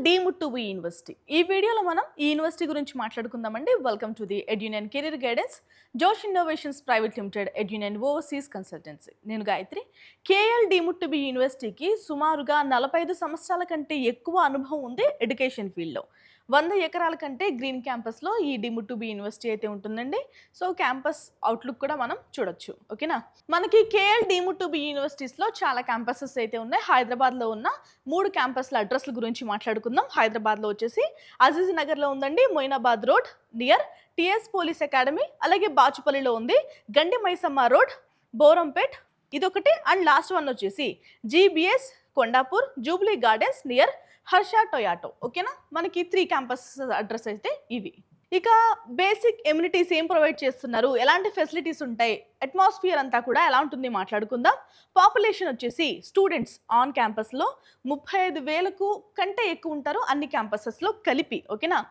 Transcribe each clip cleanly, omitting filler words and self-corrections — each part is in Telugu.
Deemed to be university. ఈ వీడియోలో మనం ఈ యూనివర్సిటీ గురించి మాట్లాడుకుందామండి. Welcome to the Edunion career guidance, Josh innovations private limited, Edunion overseas consultancy. నేను Gayatri. KL deemed to be యూనివర్సిటీకి సుమారుగా 45 సంవత్సరాల కంటే ఎక్కువ అనుభవం ఉంది ఎడ్యుకేషన్ ఫీల్డ్లో. 100 ఎకరాల కంటే గ్రీన్ క్యాంపస్లో ఈ డీమ్డ్ టు బి యూనివర్సిటీ అయితే ఉంటుందండి. సో క్యాంపస్ అవుట్లుక్ కూడా మనం చూడొచ్చు. ఓకేనా, మనకి కేఎల్ డీమ్డ్ టు బి యూనివర్సిటీస్లో చాలా క్యాంపసెస్ అయితే ఉన్నాయి. హైదరాబాద్లో ఉన్న 3 క్యాంపస్ల అడ్రస్ల గురించి మాట్లాడుకుందాం. హైదరాబాద్లో వచ్చేసి అజీజ్ నగర్లో ఉందండి, Moinabad road near TS police academy. అలాగే బాచుపల్లిలో ఉంది, గండి మైసమ్మ రోడ్, బోరంపేట్ ఇదొకటి. అండ్ లాస్ట్ వన్ వచ్చేసి GBs Kondapur, Jubilee gardens near Harsha Toyota. ఓకేనా, మనకి 3 క్యాంపస్ అడ్రస్ అయితే ఇవి. ఇక బేసిక్ ఎమ్యూనిటీస్ ఏం ప్రొవైడ్ చేస్తున్నారు, ఎలాంటి ఫెసిలిటీస్ ఉంటాయి, అట్మాస్ఫియర్ అంతా కూడా ఎలా ఉంటుంది మాట్లాడుకుందాం. పాపులేషన్ వచ్చేసి స్టూడెంట్స్ ఆన్ క్యాంపస్లో 35,000 కంటే ఎక్కువ ఉంటారు అన్ని క్యాంపసెస్లో కలిపి. ఓకేనా,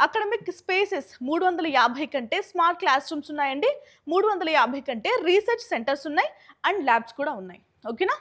అకాడమిక్ స్పేసెస్ 350 కంటే స్మార్ట్ క్లాస్ రూమ్స్ ఉన్నాయండి, 350 కంటే రీసెర్చ్ సెంటర్స్ ఉన్నాయి, అండ్ ల్యాబ్స్ కూడా ఉన్నాయి. ఓకేనా,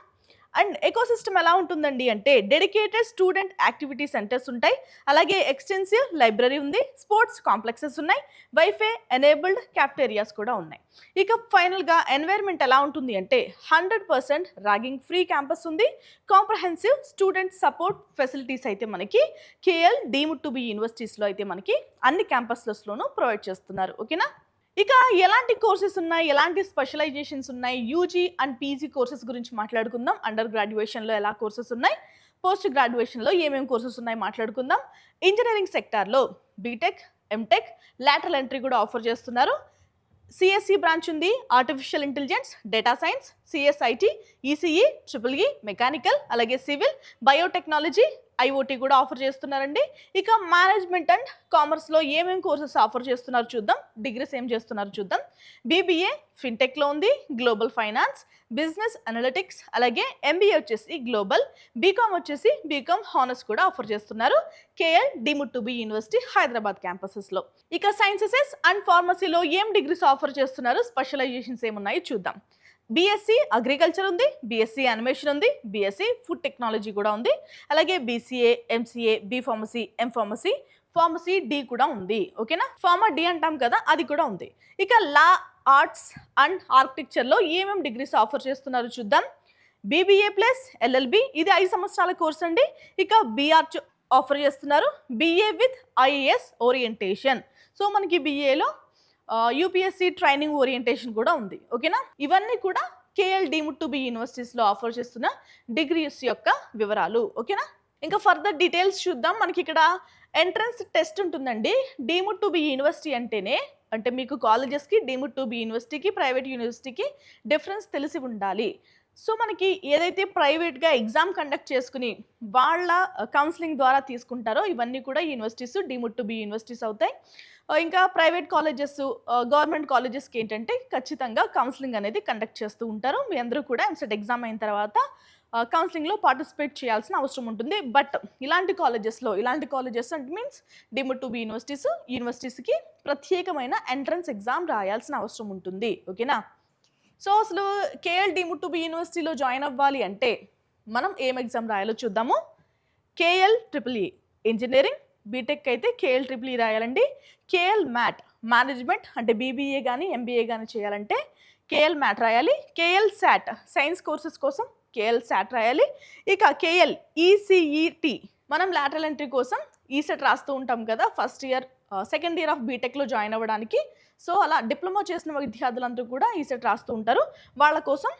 అండ్ ఎకోసిస్టమ్ ఎలా ఉంటుందండి అంటే డెడికేటెడ్ స్టూడెంట్ యాక్టివిటీ సెంటర్స్ ఉంటాయి, అలాగే ఎక్స్టెన్సివ్ లైబ్రరీ ఉంది, స్పోర్ట్స్ కాంప్లెక్సెస్ ఉన్నాయి, వైఫై ఎనేబుల్డ్ క్యాఫ్టేరియాస్ కూడా ఉన్నాయి. ఇక ఫైనల్గా ఎన్వైర్న్మెంట్ ఎలా ఉంటుంది అంటే 100% ర్యాగింగ్ ఫ్రీ క్యాంపస్ ఉంది. కాంప్రహెన్సివ్ స్టూడెంట్ సపోర్ట్ ఫెసిలిటీస్ అయితే మనకి కేఎల్ డీమ్డ్ టు బి యూనివర్సిటీస్లో అయితే మనకి అన్ని క్యాంపస్లలోనూ ప్రొవైడ్ చేస్తున్నారు. ఓకేనా, ఇక ఎలాంటి కోర్సెస్ ఉన్నాయి, ఎలాంటి స్పెషలైజేషన్స్ ఉన్నాయి, యూజీ అండ్ పీజీ కోర్సెస్ గురించి మాట్లాడుకుందాం. అండర్ గ్రాడ్యుయేషన్లో ఎలా కోర్సెస్ ఉన్నాయి, పోస్ట్ గ్రాడ్యుయేషన్లో ఏమేమి కోర్సెస్ ఉన్నాయి మాట్లాడుకుందాం. ఇంజనీరింగ్ సెక్టార్లో బీటెక్, ఎంటెక్, లాటరల్ ఎంట్రీ కూడా ఆఫర్ చేస్తున్నారు. సిఎస్సి బ్రాంచ్ ఉంది, artificial intelligence, data science, CSIT, ECE, triple mechanical, అలాగే సివిల్, బయోటెక్నాలజీ, ఐఓటీ కూడా ఆఫర్ చేస్తున్నారండి. ఇక మేనేజ్మెంట్ అండ్ కామర్స్లో ఏమేమి కోర్సెస్ ఆఫర్ చేస్తున్నారు చూద్దాం, డిగ్రీస్ ఏం చేస్తున్నారు చూద్దాం. బీబీఏ ఫిన్టెక్లో ఉంది, గ్లోబల్ ఫైనాన్స్, బిజినెస్ అనలిటిక్స్, అలాగే ఎంబీఏ వచ్చేసి గ్లోబల్, బీకామ్ వచ్చేసి బీకామ్ హానర్స్ కూడా ఆఫర్ చేస్తున్నారు KL deemed to be university Hyderabad క్యాంపసెస్లో. ఇక సైన్సెస్ అండ్ ఫార్మసీలో ఏం డిగ్రీస్ ఆఫర్ చేస్తున్నారు, స్పెషలైజేషన్స్ ఏమున్నాయి చూద్దాం. బీఎస్సీ అగ్రికల్చర్ ఉంది, బీఎస్సీ యానిమేషన్ ఉంది, బీఎస్సీ ఫుడ్ టెక్నాలజీ కూడా ఉంది, అలాగే BCA, MCA, B pharmacy, M pharmacy, pharmacy D కూడా ఉంది. ఓకేనా, ఫార్మా డి అంటాం కదా, అది కూడా ఉంది. ఇక లా, ఆర్ట్స్ అండ్ ఆర్కిటెక్చర్లో ఏమేమి డిగ్రీస్ ఆఫర్ చేస్తున్నారు చూద్దాం. బీబీఏ ప్లస్ ఎల్ఎల్బి, ఇది 5 సంవత్సరాల కోర్స్ అండి. ఇక బీఆర్చ్ ఆఫర్ చేస్తున్నారు, BA with IAS orientation. So మనకి బీఏలో యూపీఎస్సీ ట్రైనింగ్ ఓరియంటేషన్ కూడా ఉంది. ఓకేనా, ఇవన్నీ కూడా కేఎల్ డీమ్డ్ టు బి యూనివర్సిటీస్లో ఆఫర్ చేస్తున్న డిగ్రీస్ యొక్క వివరాలు. ఓకేనా, ఇంకా ఫర్దర్ డీటెయిల్స్ చూద్దాం. మనకి ఇక్కడ ఎంట్రన్స్ టెస్ట్ ఉంటుందండి. డీమ్డ్ టు బి యూనివర్సిటీ అంటేనే అంటే మీకు కాలేజెస్కి, డీమ్డ్ టు బి యూనివర్సిటీకి, ప్రైవేట్ యూనివర్సిటీకి డిఫరెన్స్ తెలిసి ఉండాలి. సో మనకి ఏదైతే ప్రైవేట్గా ఎగ్జామ్ కండక్ట్ చేసుకుని వాళ్ళ కౌన్సిలింగ్ ద్వారా తీసుకుంటారో ఇవన్నీ కూడా universities deemed to B universities అవుతాయి. ఇంకా ప్రైవేట్ కాలేజెస్, గవర్నమెంట్ కాలేజెస్కి ఏంటంటే ఖచ్చితంగా కౌన్సిలింగ్ అనేది కండక్ట్ చేస్తూ ఉంటారు. మీ అందరూ కూడా ఎంసెట్ ఎగ్జామ్ అయిన తర్వాత కౌన్సిలింగ్లో పార్టిసిపేట్ చేయాల్సిన అవసరం ఉంటుంది. బట్ ఇలాంటి కాలేజెస్ అంటే మీన్స్ డీమ్డ్ టు బి యూనివర్సిటీస్కి ప్రత్యేకమైన ఎంట్రన్స్ ఎగ్జామ్ రాయాల్సిన అవసరం ఉంటుంది. ఓకేనా, సో అసలు కేఎల్ డీమ్డ్ టు బి యూనివర్సిటీలో జాయిన్ అవ్వాలి అంటే మనం ఏం ఎగ్జామ్ రాయాలో చూద్దాము. కేఎల్ ట్రిపుల్ ఇంజనీరింగ్, బీటెక్ అయితే కేఎల్ ట్రిపుల్ రాయాలండి. కేఎల్ మ్యాట్ మేనేజ్మెంట్ అంటే బీబీఏ కానీ ఎంబీఏ కానీ చేయాలంటే కేఎల్ మ్యాట్ రాయాలి. కేఎల్ శాట్ సైన్స్ కోర్సెస్ కోసం కేఎల్ శాట్ రాయాలి. ఇక కేఎల్ ఈసీఈటి మనం లాటరల్ ఎంట్రీ కోసం ఈసెట్ రాస్తూ ఉంటాం కదా first year, second year of బీటెక్లో జాయిన్ అవ్వడానికి. సో అలా డిప్లొమా చేసిన విద్యార్థులందరూ కూడా ఈసెట్ రాస్తూ ఉంటారు. వాళ్ళ కోసం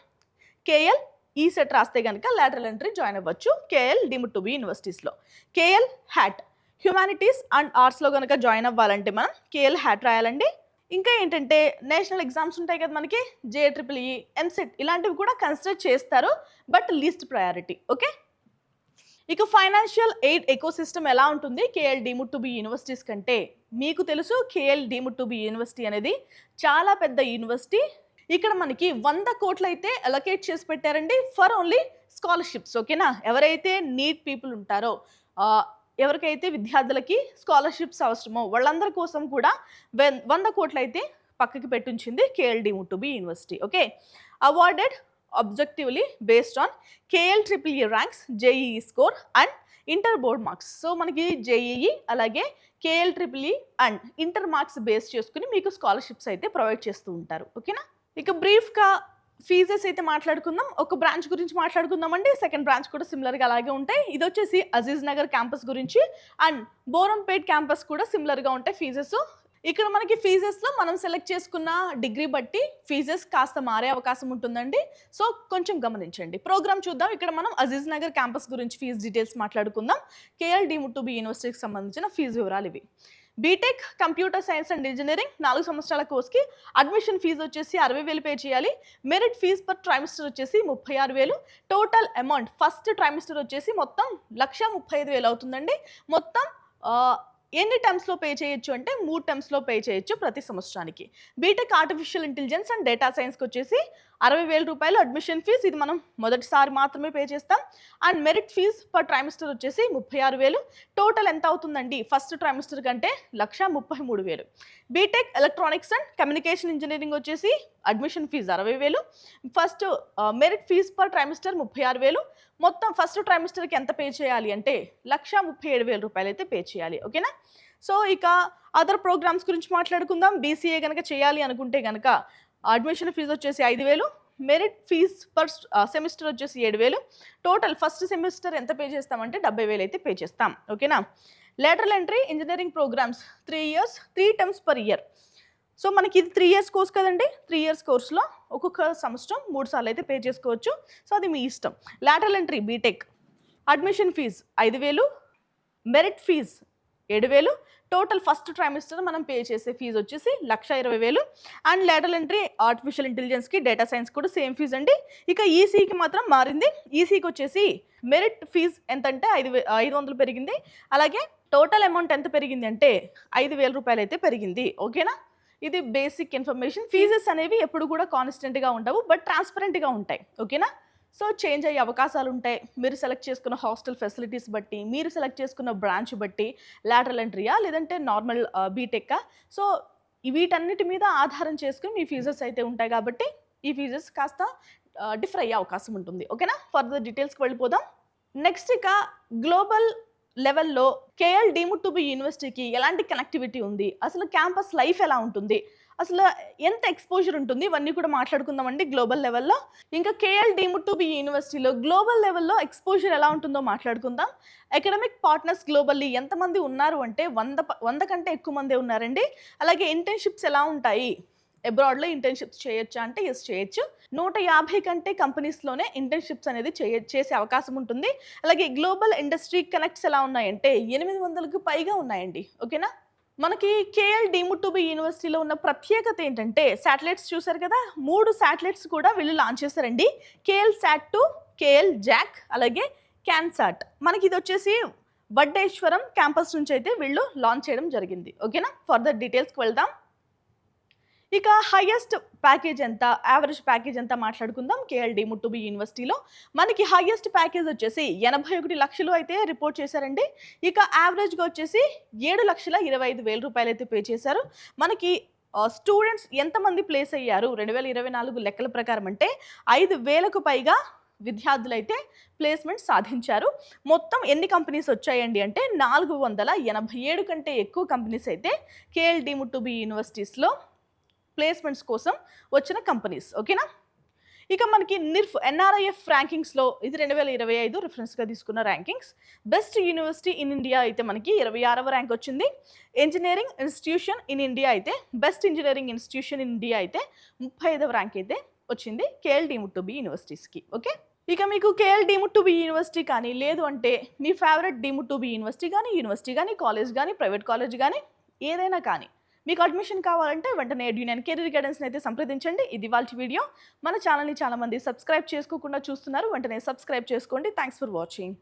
కేఎల్ ఈసెట్ రాస్తే కనుక లాటరల్ ఎంట్రీ జాయిన్ అవ్వచ్చు కేఎల్ డీమ్డ్ టు బి యూనివర్సిటీస్లో. కేఎల్ హ్యాట్ హ్యుమానిటీస్ అండ్ ఆర్ట్స్లో కనుక జాయిన్ అవ్వాలంటే మనం కేఎల్ హ్యాట్ రాయాలండి. ఇంకా ఏంటంటే నేషనల్ ఎగ్జామ్స్ ఉంటాయి కదా మనకి, జేట్రిపుల్ఈ, ఎంసెట్ ఇలాంటివి కూడా కన్సిడర్ చేస్తారు, బట్ లీస్ట్ ప్రయారిటీ. ఓకే, ఇక ఫైనాన్షియల్ ఎయిడ్ ఎకోసిస్టమ్ ఎలా ఉంటుంది KL deemed to B universities కంటే మీకు తెలుసు. KL deemed to be university అనేది చాలా పెద్ద యూనివర్సిటీ. ఇక్కడ మనకి 100 కోట్లు అయితే అలొకేట్ చేసి పెట్టారండి ఫర్ ఓన్లీ స్కాలర్షిప్స్. ఓకేనా, ఎవరైతే నీడ్ పీపుల్ ఉంటారో, ఎవరికైతే విద్యార్థులకి స్కాలర్షిప్స్ అవసరమో వాళ్ళందరి కోసం కూడా 100 కోట్లు అయితే పక్కకి పెట్టించింది KL deemed to be university. Okay, awarded objectively based on KL triple E ranks, JEE score and inter board marks. So మనకి జేఈఈ అలాగే KL triple E and inter marks base చేసుకుని మీకు స్కాలర్షిప్స్ అయితే ప్రొవైడ్ చేస్తూ ఉంటారు. ఓకేనా? ఇక బ్రీఫ్గా ఫీజెస్ అయితే మాట్లాడుకుందాం. ఒక బ్రాంచ్ గురించి మాట్లాడుకుందామండి. సెకండ్ బ్రాంచ్ కూడా సిమిలర్గా అలాగే ఉంటాయి. ఇది వచ్చేసి అజీజ్ నగర్ క్యాంపస్ గురించి అండ్ బోరంపేట్ క్యాంపస్ కూడా సిమిలర్గా ఉంటాయి ఫీజెస్. ఇక్కడ మనకి ఫీజెస్లో మనం సెలెక్ట్ చేసుకున్న డిగ్రీ బట్టి ఫీజెస్ కాస్త మారే అవకాశం ఉంటుందండి. సో కొంచెం గమనించండి. ప్రోగ్రామ్ చూద్దాం. ఇక్కడ మనం అజీజ్ నగర్ క్యాంపస్ గురించి ఫీజు డీటెయిల్స్ మాట్లాడుకుందాం. కేఎల్ డీమ్డ్ టు బి యూనివర్సిటీకి సంబంధించిన ఫీజు వివరాలు ఇవి. BTech computer science and engineering 4 సంవత్సరాల కోర్స్కి అడ్మిషన్ ఫీజు వచ్చేసి 60,000 పే చేయాలి. మెరిట్ ఫీజ్ పర్ ట్రైమిస్టర్ వచ్చేసి 36,000. టోటల్ అమౌంట్ ఫస్ట్ ట్రైమిస్టర్ వచ్చేసి మొత్తం 1,35,000 అవుతుందండి. మొత్తం ఎన్ని టర్మ్స్లో పే చేయొచ్చు అంటే 3 టర్మ్స్లో పే చేయొచ్చు ప్రతి సంవత్సరానికి. BTech artificial intelligence and data సైన్స్కి వచ్చేసి 60,000 రూపాయలు అడ్మిషన్ ఫీజు. ఇది మనం మొదటిసారి మాత్రమే పే చేస్తాం. And merit fee per trimester వచ్చేసి 36,000. టోటల్ ఎంత అవుతుందండి ఫస్ట్ ట్రైమిస్టర్ కంటే 1,33,000. BTech electronics and communication engineering వచ్చేసి admission fee 60,000. First merit fee per trimester 36,000. మొత్తం ఫస్ట్ ట్రైమిస్టర్కి ఎంత పే చేయాలి అంటే 1,37,000 రూపాయలు అయితే పే చేయాలి. ఓకేనా? సో ఇక అదర్ ప్రోగ్రామ్స్ గురించి మాట్లాడుకుందాం. బీసీఏ కనుక చేయాలి అనుకుంటే కనుక అడ్మిషన్ ఫీజు వచ్చేసి 5,000. మెరిట్ ఫీజ్ పర్ సెమిస్టర్ వచ్చేసి 7,000. టోటల్ ఫస్ట్ సెమిస్టర్ ఎంత పే చేస్తామంటే 70,000 అయితే పే చేస్తాం. ఓకేనా? Lateral entry engineering programmes 3 years 3 terms per year. So మనకి ఇది 3 years కోర్స్ కదండి. 3 years కోర్సులో ఒక్కొక్క సంవత్సరం 3 సార్లు అయితే పే చేసుకోవచ్చు. సో అది మీ ఇష్టం. Lateral entry BTech admission fee 5,000. Merit fee 7,000. Total first trimester మనం పే చేసే ఫీజు వచ్చేసి 1,20,000. అండ్ లేటరల్ ఎంట్రీ ఆర్టిఫిషియల్ ఇంటెలిజెన్స్కి డేటా సైన్స్ కూడా సేమ్ ఫీజ్ అండి. ఇక ఈసీకి మాత్రం మారింది. ఈసీకి వచ్చేసి మెరిట్ ఫీజ్ ఎంతంటే 500 పెరిగింది. అలాగే టోటల్ అమౌంట్ ఎంత పెరిగింది అంటే 5,000 రూపాయలు అయితే పెరిగింది. ఓకేనా? ఇది బేసిక్ ఇన్ఫర్మేషన్. ఫీజెస్ అనేవి ఎప్పుడు కూడా కాన్స్టెంట్గా ఉండవు, బట్ ట్రాన్స్పరెంట్గా ఉంటాయి. ఓకేనా? సో చేంజ్ అయ్యే అవకాశాలు ఉంటాయి. మీరు సెలెక్ట్ చేసుకున్న హాస్టల్ ఫెసిలిటీస్ బట్టి, మీరు సెలెక్ట్ చేసుకున్న బ్రాంచ్ బట్టి, లాటరల్ ఎంట్రీయా లేదంటే నార్మల్ బీటెక్కా. సో వీటన్నిటి మీద ఆధారం చేసుకుని మీ ఫీజెస్ అయితే ఉంటాయి కాబట్టి ఈ ఫీజెస్ కాస్త డిఫర్ అయ్యే అవకాశం ఉంటుంది. ఓకేనా? ఫర్దర్ డీటెయిల్స్కి వెళ్ళిపోదాం. నెక్స్ట్ ఇక గ్లోబల్ లెవెల్లో కేఎల్ డీమ్డ్ టు బి యూనివర్సిటీకి ఎలాంటి కనెక్టివిటీ ఉంది, అసలు క్యాంపస్ లైఫ్ ఎలా ఉంటుంది, అసలు ఎంత ఎక్స్పోజర్ ఉంటుంది, ఇవన్నీ కూడా మాట్లాడుకుందామండి గ్లోబల్ లెవెల్లో. ఇంకా కేఎల్ డీమ్డ్ టు బి యూనివర్సిటీలో గ్లోబల్ లెవెల్లో ఎక్స్పోజర్ ఎలా ఉంటుందో మాట్లాడుకుందాం. అకాడమిక్ పార్ట్నర్స్ గ్లోబల్లీ ఎంతమంది ఉన్నారు అంటే 100 కంటే ఎక్కువ మందే ఉన్నారండి. అలాగే ఇంటర్న్షిప్స్ ఎలా ఉంటాయి, అబ్రాడ్లో ఇంటర్న్షిప్స్ చేయొచ్చా అంటే ఎస్ చేయొచ్చు. 150 కంటే కంపెనీస్లోనే ఇంటర్న్షిప్స్ అనేది చేసే అవకాశం ఉంటుంది. అలాగే గ్లోబల్ ఇండస్ట్రీ కనెక్ట్స్ ఎలా ఉన్నాయంటే 800కు పైగా ఉన్నాయండి. ఓకేనా? మనకి కేఎల్ డీమ్డ్ టు బి యూనివర్సిటీలో ఉన్న ప్రత్యేకత ఏంటంటే శాటిలైట్స్ చూసారు కదా, 3 శాటిలైట్స్ కూడా వీళ్ళు లాంచ్ చేశారండి. కేఎల్ SAT-2, కేఎల్ JAC అలాగే CANSAT. మనకి ఇది వచ్చేసి వడ్డేశ్వరం క్యాంపస్ నుంచి అయితే వీళ్ళు లాంచ్ చేయడం జరిగింది. ఓకేనా? ఫర్దర్ డీటెయిల్స్కి వెళ్దాం. ఇక హైయెస్ట్ ప్యాకేజ్ ఎంత, యావరేజ్ ప్యాకేజ్ ఎంత మాట్లాడుకుందాం. కేఎల్ డీమ్డ్ టు బి యూనివర్సిటీలో మనకి హైయెస్ట్ ప్యాకేజ్ వచ్చేసి 81 లక్షలు అయితే రిపోర్ట్ చేశారండి. ఇక యావరేజ్గా వచ్చేసి 7,25,000 రూపాయలు అయితే పే చేశారు. మనకి స్టూడెంట్స్ ఎంతమంది ప్లేస్ అయ్యారు 2024 లెక్కల ప్రకారం అంటే 5,000కు పైగా విద్యార్థులు అయితే ప్లేస్మెంట్ సాధించారు. మొత్తం ఎన్ని కంపెనీస్ వచ్చాయండి అంటే 487 కంటే ఎక్కువ కంపెనీస్ అయితే కేఎల్ డీమ్డ్ టు బి యూనివర్సిటీస్లో ప్లేస్మెంట్స్ కోసం వచ్చిన కంపెనీస్. ఓకేనా? ఇక మనకి NRIF ర్యాంకింగ్స్లో ఇది 2025 రిఫరెన్స్గా తీసుకున్న rankings. Best university in India అయితే మనకి 26వ ర్యాంక్ వచ్చింది. ఇంజనీరింగ్ ఇన్స్టిట్యూషన్ ఇన్ ఇండియా అయితే best engineering institution in India అయితే 35వ ర్యాంక్ అయితే వచ్చింది కేఎల్ డీమ్డ్ టు బి యూనివర్సిటీస్కి. ఓకే? ఇక మీకు KL deemed to be university కానీ లేదు అంటే మీ favourite deemed to be university కానీ కాలేజ్ కానీ ప్రైవేట్ కాలేజ్ కానీ ఏదైనా కానీ మీకు అడ్మిషన్ కావాలంటే వెంటనే ఎడ్యునైన్ కెరీర్ గైడెన్స్ని అయితే సంప్రదించండి. ఇది వాళ్ళ వీడియో. మన ఛానల్ని చాలామంది సబ్స్క్రైబ్ చేసుకోకుండా చూస్తున్నారు, వెంటనే సబ్స్క్రైబ్ చేసుకోండి. Thanks for watching.